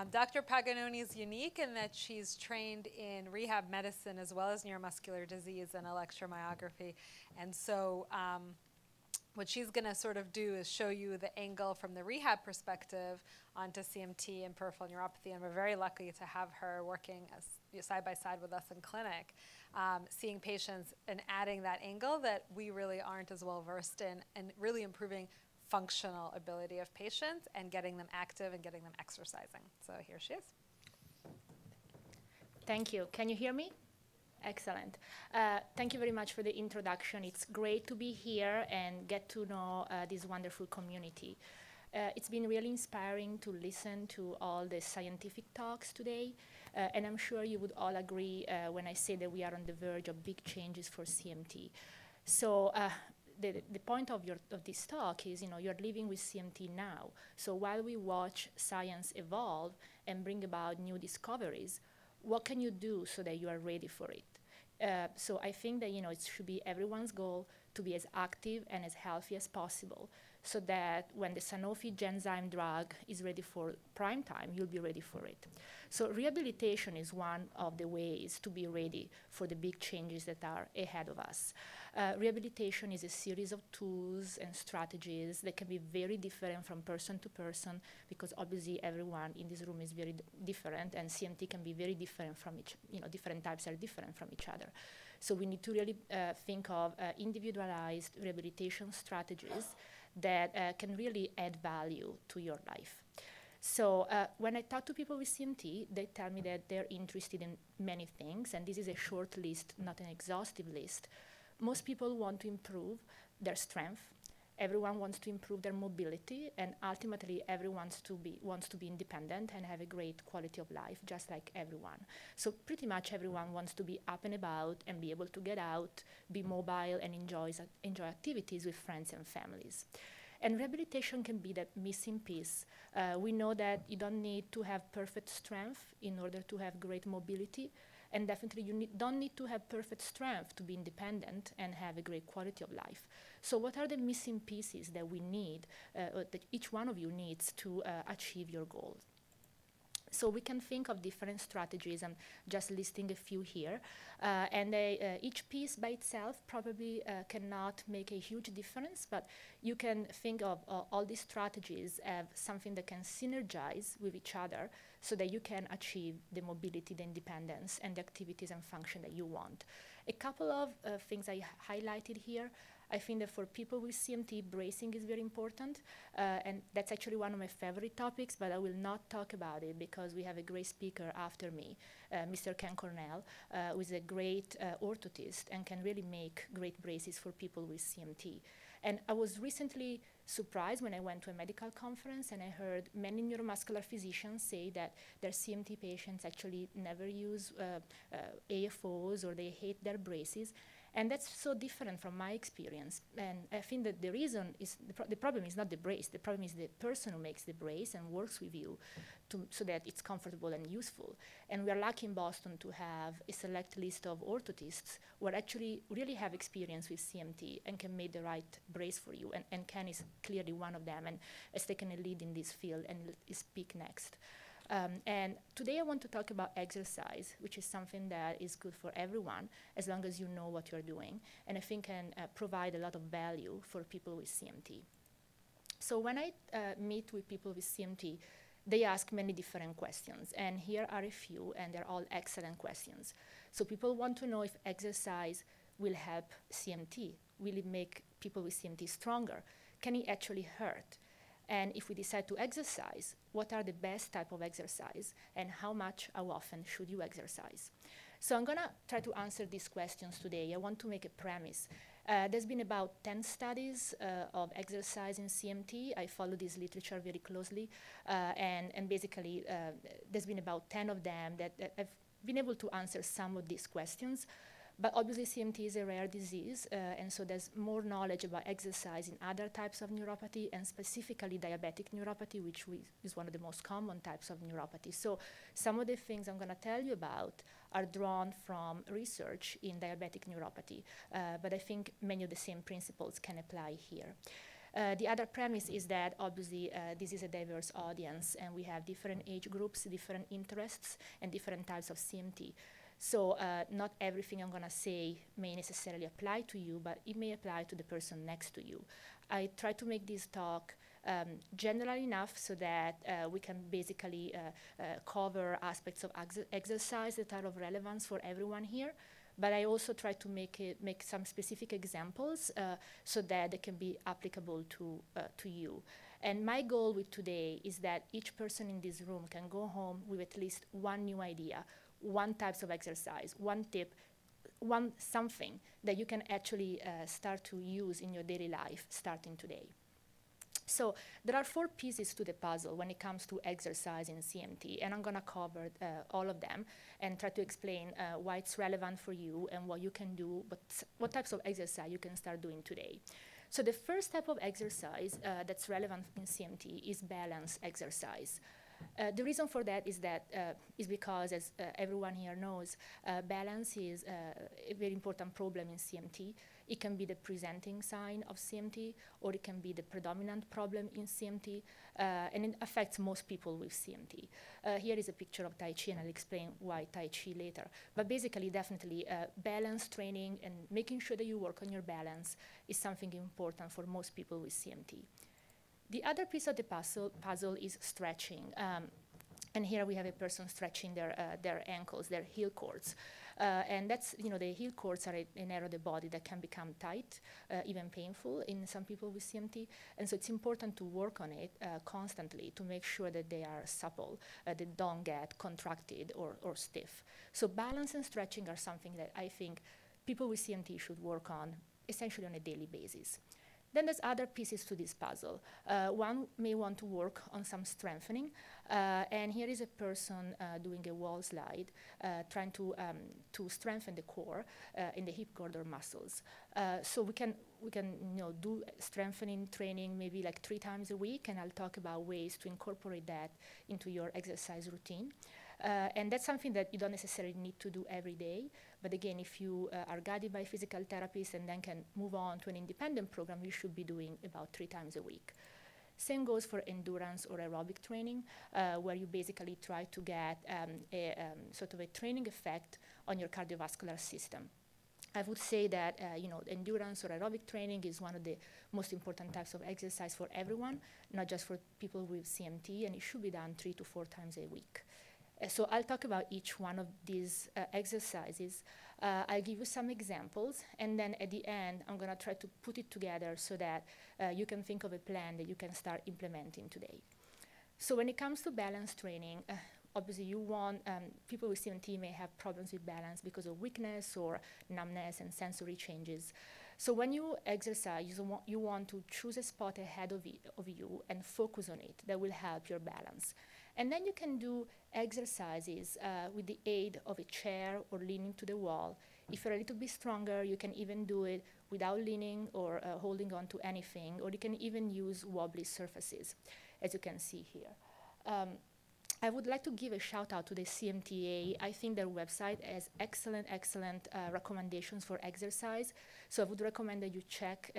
Dr. Paganoni is unique in that she's trained in rehab medicine as well as neuromuscular disease and electromyography. And so what she's going to sort of do is show you the angle from the rehab perspective onto CMT and peripheral neuropathy. And we're very lucky to have her working side by side with us in clinic, seeing patients and adding that angle that we really aren't as well versed in, and really improving functional ability of patients and getting them active and getting them exercising. So here she is. Thank you. Can you hear me? Excellent. Thank you very much for the introduction. It's great to be here and get to know this wonderful community. It's been really inspiring to listen to all the scientific talks today, and I'm sure you would all agree when I say that we are on the verge of big changes for CMT. So the point of this talk is, you're living with CMT now. So while we watch science evolve and bring about new discoveries, what can you do so that you are ready for it? So I think that, it should be everyone's goal to be as active and as healthy as possible, so that when the Sanofi Genzyme drug is ready for prime time, you'll be ready for it. So rehabilitation is one of the ways to be ready for the big changes that are ahead of us. Rehabilitation is a series of tools and strategies that can be very different from person to person, because obviously everyone in this room is very different, and CMT can be very different from different types are different from each other. So we need to really think of individualized rehabilitation strategies that can really add value to your life. So when I talk to people with CMT, they tell me that they're interested in many things, and this is a short list, not an exhaustive list. Most people want to improve their strength. Everyone wants to improve their mobility, and ultimately everyone wants to be independent and have a great quality of life, just like everyone. So pretty much everyone wants to be up and about and be able to get out, be mobile, and enjoy activities with friends and families. And rehabilitation can be that missing piece. We know that you don't need to have perfect strength in order to have great mobility. And definitely you don't need to have perfect strength to be independent and have a great quality of life. So what are the missing pieces that we need, that each one of you needs to achieve your goals? So we can think of different strategies. I'm just listing a few here. And each piece by itself probably cannot make a huge difference, but you can think of all these strategies as something that can synergize with each other so that you can achieve the mobility, the independence, and the activities and function that you want. A couple of things I highlighted here. I think that for people with CMT, bracing is very important, and that's actually one of my favorite topics, but I will not talk about it because we have a great speaker after me, Mr. Ken Cornell, who is a great orthotist and can really make great braces for people with CMT. And I was recently surprised when I went to a medical conference and I heard many neuromuscular physicians say that their CMT patients actually never use AFOs, or they hate their braces. And that's so different from my experience. And I think that the reason is, the problem is not the brace. The problem is the person who makes the brace and works with you so that it's comfortable and useful. And we are lucky in Boston to have a select list of orthotists who actually really have experience with CMT and can make the right brace for you. And Ken is clearly one of them and has taken a lead in this field and will speak next. And today I want to talk about exercise, which is something that is good for everyone as long as you know what you're doing, and I think can provide a lot of value for people with CMT. So when I meet with people with CMT, they ask many different questions, and here are a few, and they're all excellent questions. So people want to know if exercise will help CMT. Will it make people with CMT stronger? Can it actually hurt? And if we decide to exercise, what are the best type of exercise, and how much, how often should you exercise? So I'm gonna try to answer these questions today. I want to make a premise. There's been about 10 studies of exercise in CMT. I follow this literature very closely, and basically there's been about 10 of them that have been able to answer some of these questions. But obviously CMT is a rare disease, and so there's more knowledge about exercise in other types of neuropathy, and specifically diabetic neuropathy, which is one of the most common types of neuropathy. So some of the things I'm gonna tell you about are drawn from research in diabetic neuropathy, but I think many of the same principles can apply here. The other premise is that obviously this is a diverse audience and we have different age groups, different interests, and different types of CMT. So not everything I'm gonna say may necessarily apply to you, but it may apply to the person next to you. I try to make this talk general enough so that we can basically cover aspects of exercise that are of relevance for everyone here. But I also try to make some specific examples so that they can be applicable to you. And my goal with today is that each person in this room can go home with at least one new idea, one type of exercise, one tip, something that you can actually start to use in your daily life starting today. So there are 4 pieces to the puzzle when it comes to exercise in CMT, and I'm gonna cover all of them and try to explain why it's relevant for you and what you can do, what types of exercise you can start doing today. So the first type of exercise that's relevant in CMT is balance exercise. The reason for that is because, as everyone here knows, balance is a very important problem in CMT. It can be the presenting sign of CMT, or it can be the predominant problem in CMT, and it affects most people with CMT. Here is a picture of Tai Chi, and I'll explain why Tai Chi later. But basically, definitely, balance training and making sure that you work on your balance is something important for most people with CMT. The other piece of the puzzle is stretching. And here we have a person stretching their ankles, their heel cords. And that's, the heel cords are an area of the body that can become tight, even painful in some people with CMT. And so it's important to work on it constantly to make sure that they are supple, they don't get contracted or stiff. So balance and stretching are something that I think people with CMT should work on essentially on a daily basis. Then there's other pieces to this puzzle. One may want to work on some strengthening, and here is a person doing a wall slide, trying to strengthen the core in the hip girdle muscles. So we can do strengthening training maybe like 3 times a week, and I'll talk about ways to incorporate that into your exercise routine. And that's something that you don't necessarily need to do every day. But again, if you are guided by a physical therapist and then can move on to an independent program, you should be doing about 3 times a week. Same goes for endurance or aerobic training, where you basically try to get sort of a training effect on your cardiovascular system. I would say that endurance or aerobic training is one of the most important types of exercise for everyone, not just for people with CMT, and it should be done 3 to 4 times a week. So I'll talk about each one of these exercises. I'll give you some examples, and then at the end, I'm going to try to put it together so that you can think of a plan that you can start implementing today. So when it comes to balance training, obviously you want, people with CMT may have problems with balance because of weakness or numbness and sensory changes. So when you exercise, you want to choose a spot ahead of you and focus on it. That will help your balance. And then you can do exercises with the aid of a chair or leaning to the wall. If you're a little bit stronger, you can even do it without leaning or holding on to anything, or you can even use wobbly surfaces, as you can see here. I would like to give a shout out to the CMTA. I think their website has excellent recommendations for exercise. So I would recommend that you check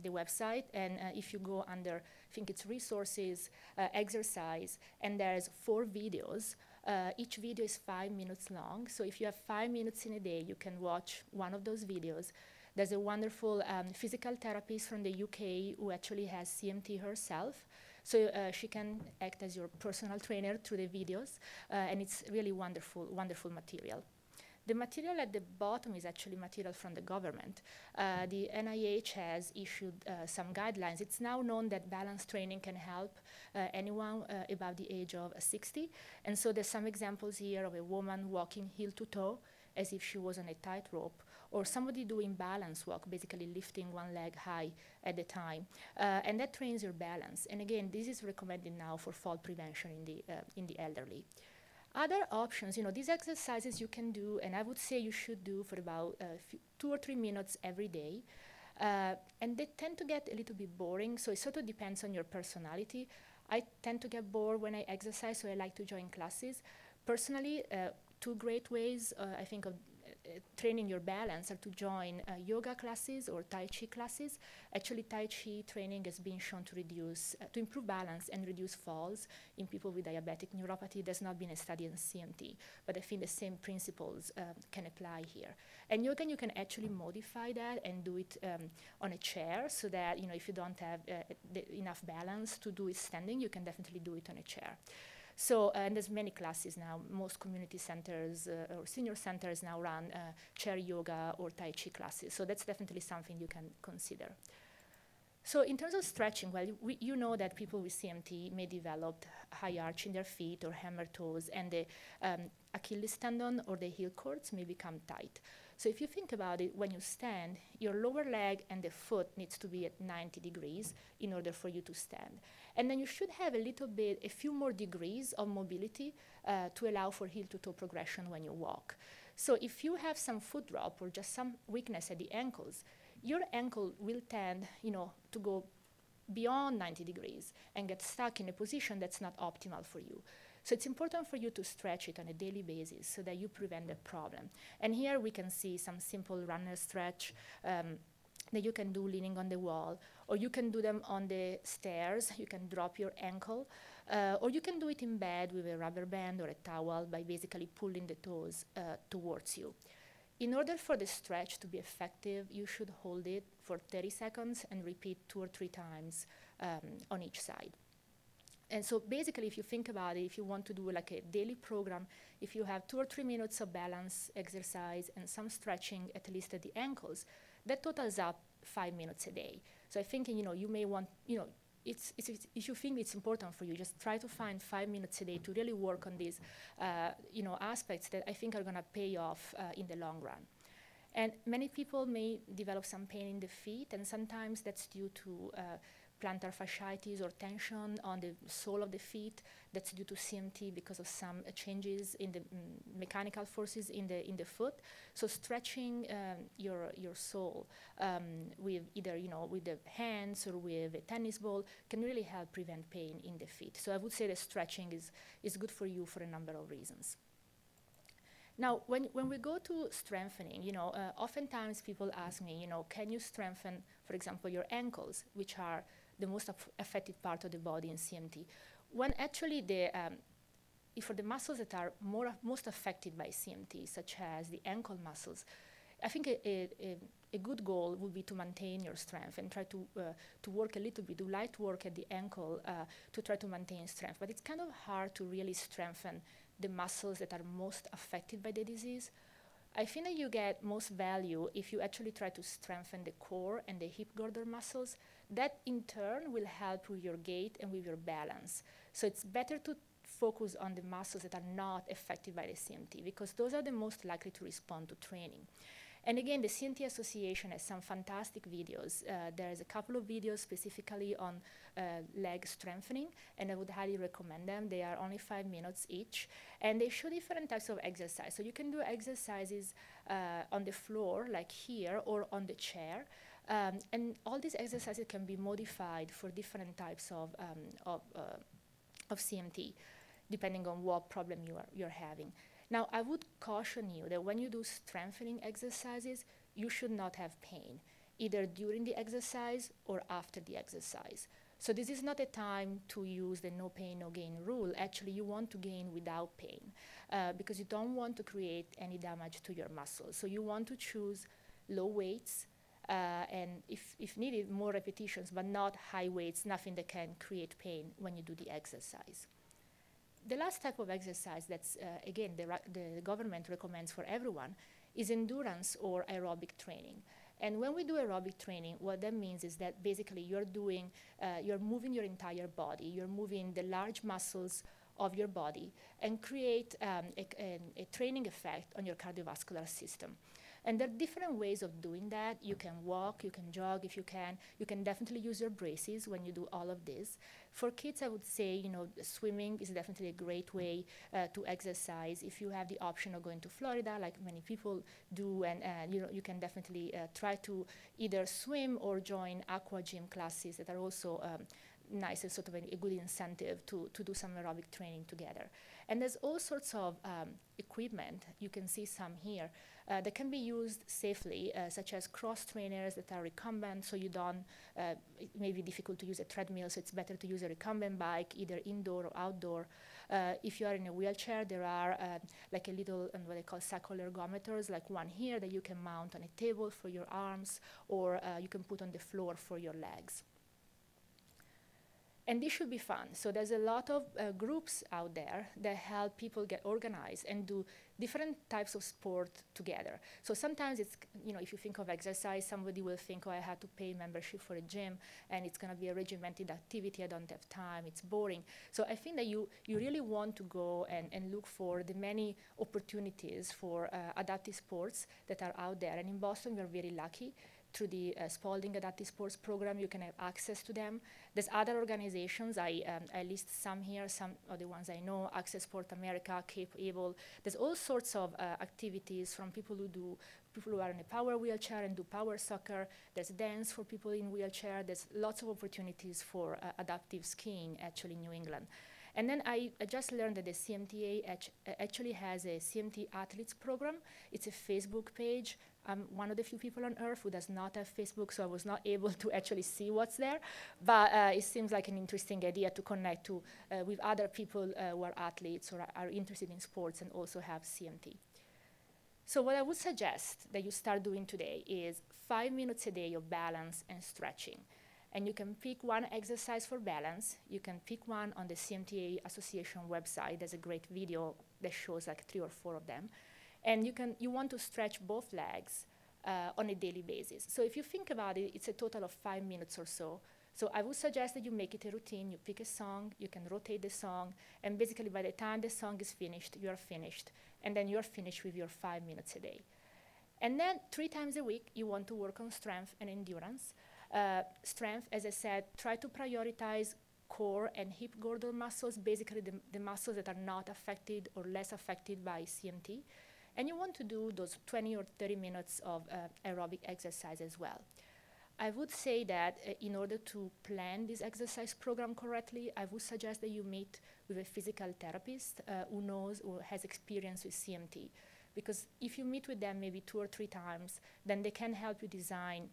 the website, and if you go under, I think it's resources, exercise, and there's 4 videos. Each video is 5 minutes long. So if you have 5 minutes in a day, you can watch one of those videos. There's a wonderful physical therapist from the UK who actually has CMT herself. So she can act as your personal trainer through the videos, and it's really wonderful material. The material at the bottom is actually material from the government. The NIH has issued some guidelines. It's now known that balance training can help anyone above the age of 60. And so there's some examples here of a woman walking heel to toe as if she was on a tightrope, or somebody doing balance walk, basically lifting one leg high at a time. And that trains your balance. And again, this is recommended now for fall prevention in the elderly. Other options, these exercises you can do, and I would say you should do for about 2 or 3 minutes every day. And they tend to get a little bit boring, so it sort of depends on your personality. I tend to get bored when I exercise, so I like to join classes. Personally, 2 great ways, I think, of training your balance are to join yoga classes or Tai Chi classes. Actually, Tai Chi training has been shown to reduce, to improve balance and reduce falls in people with diabetic neuropathy. There's not been a study in CMT, but I think the same principles can apply here. And yoga, you can actually modify that and do it on a chair, so that, you know, if you don't have enough balance to do it standing, you can definitely do it on a chair. So, and there's many classes now. Most community centers or senior centers now run chair yoga or Tai Chi classes. So that's definitely something you can consider. So in terms of stretching, well, you know that people with CMT may develop high arch in their feet or hammer toes, and the Achilles tendon or the heel cords may become tight. So if you think about it, when you stand, your lower leg and the foot needs to be at 90 degrees in order for you to stand. And then you should have a few more degrees of mobility to allow for heel to toe progression when you walk. So if you have some foot drop or just some weakness at the ankles, your ankle will tend, you know, to go beyond 90 degrees and get stuck in a position that's not optimal for you. So it's important for you to stretch it on a daily basis so that you prevent the problem. And here we can see some simple runner stretch that you can do leaning on the wall, or you can do them on the stairs. You can drop your ankle, or you can do it in bed with a rubber band or a towel by basically pulling the toes towards you. In order for the stretch to be effective, you should hold it for 30 seconds and repeat 2 or 3 times on each side. And so basically, if you think about it, if you want to do like a daily program, if you have 2 or 3 minutes of balance exercise and some stretching, at least at the ankles, that totals up 5 minutes a day. So I think, you know, you may want, you know, if you think it's important for you, just try to find 5 minutes a day to really work on these, you know, aspects that I think are going to pay off in the long run. And many people may develop some pain in the feet, and sometimes that's due to plantar fasciitis or tension on the sole of the feet. That's due to CMT because of some changes in the mechanical forces in the foot. So stretching your sole with either, you know, with the hands or with a tennis ball can really help prevent pain in the feet. So I would say that stretching is good for you for a number of reasons. Now, when we go to strengthening, you know, oftentimes people ask me, you know, can you strengthen, for example, your ankles, which are the most affected part of the body in CMT, when actually for the muscles that are most affected by CMT, such as the ankle muscles, I think a good goal would be to maintain your strength and try to work a little bit, do light work at the ankle to try to maintain strength. But it's kind of hard to really strengthen the muscles that are most affected by the disease. I think that you get most value if you actually try to strengthen the core and the hip girdle muscles. That in turn will help with your gait and with your balance. So it's better to focus on the muscles that are not affected by the CMT, because those are the most likely to respond to training. And again, the CMT Association has some fantastic videos. There's a couple of videos specifically on leg strengthening, and I would highly recommend them. They are only 5 minutes each, and they show different types of exercise. So you can do exercises on the floor, like here, or on the chair. And all these exercises can be modified for different types of CMT, depending on what problem you're having. Now, I would caution you that when you do strengthening exercises, you should not have pain, either during the exercise or after the exercise. So this is not a time to use the no pain, no gain rule. Actually, you want to gain without pain because you don't want to create any damage to your muscles. So you want to choose low weights and, if needed, more repetitions, but not high weights, nothing that can create pain when you do the exercise. The last type of exercise that's, again, the government recommends for everyone is endurance or aerobic training. And when we do aerobic training, what that means is that basically you're moving your entire body, you're moving the large muscles of your body and create a training effect on your cardiovascular system. And there are different ways of doing that. You can walk, you can jog if you can. You can definitely use your braces when you do all of this. For kids, I would say, you know, swimming is definitely a great way to exercise. If you have the option of going to Florida, like many people do, and you know, you can definitely try to either swim or join aqua gym classes that are also nice and sort of a good incentive to do some aerobic training together. And there's all sorts of equipment, you can see some here, that can be used safely, such as cross trainers that are recumbent, so you don't, it may be difficult to use a treadmill, so it's better to use a recumbent bike, either indoor or outdoor. If you are in a wheelchair, there are like a little, what they call cycle ergometers, like one here that you can mount on a table for your arms, or you can put on the floor for your legs. And this should be fun. So there's a lot of groups out there that help people get organized and do different types of sport together. So sometimes it's, you know, if you think of exercise, somebody will think, oh, I had to pay membership for a gym, and it's going to be a regimented activity. I don't have time. It's boring. So I think that you really want to go and look for the many opportunities for adaptive sports that are out there. And in Boston, we're very lucky. Through the Spalding Adaptive Sports Program, you can have access to them. There's other organizations, I list some here, some of the ones I know, Access Sport America, Cape Able. There's all sorts of activities from people who are in a power wheelchair and do power soccer. There's dance for people in wheelchair. There's lots of opportunities for adaptive skiing, actually, in New England. And then I just learned that the CMTA actually has a CMT Athletes program. It's a Facebook page. I'm one of the few people on earth who does not have Facebook, so I was not able to actually see what's there. But it seems like an interesting idea to connect to with other people who are athletes or are interested in sports and also have CMT. So what I would suggest that you start doing today is 5 minutes a day of balance and stretching. And you can pick one exercise for balance. You can pick one on the CMTA Association website. There's a great video that shows like 3 or 4 of them. And you want to stretch both legs on a daily basis. So if you think about it, it's a total of 5 minutes or so. So I would suggest that you make it a routine. You pick a song, you can rotate the song, and basically by the time the song is finished, you're finished. And then you're finished with your 5 minutes a day. And then 3 times a week, you want to work on strength and endurance. Strength, as I said, try to prioritize core and hip girdle muscles, basically the muscles that are not affected or less affected by CMT. And you want to do those 20 or 30 minutes of aerobic exercise as well. I would say that in order to plan this exercise program correctly, I would suggest that you meet with a physical therapist who knows or has experience with CMT. Because if you meet with them maybe 2 or 3 times, then they can help you design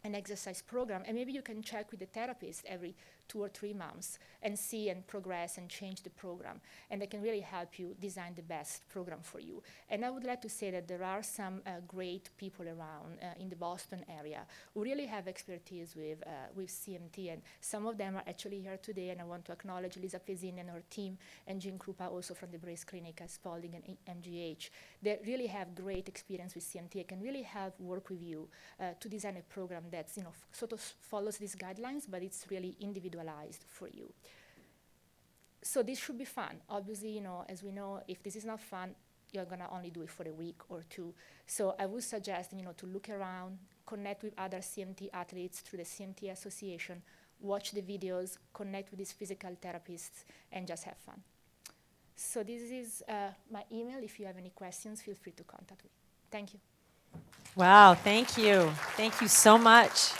an exercise program, and maybe you can check with the therapist every 2 or 3 months and see and progress and change the program, and they can really help you design the best program for you. And I would like to say that there are some great people around in the Boston area who really have expertise with CMT, and some of them are actually here today, and I want to acknowledge Lisa Pesin and her team, and Jean Krupa also from the Brace Clinic at Spalding and MGH. They really have great experience with CMT. I can really help work with you to design a program that's, you know, sort of follows these guidelines, but it's really individualized for you. So this should be fun. Obviously, you know, as we know, if this is not fun, you're gonna only do it for a week or 2. So I would suggest, you know, to look around, connect with other CMT athletes through the CMT Association, watch the videos, connect with these physical therapists, and just have fun. So this is my email. If you have any questions, feel free to contact me. Thank you. Wow, thank you. Thank you so much.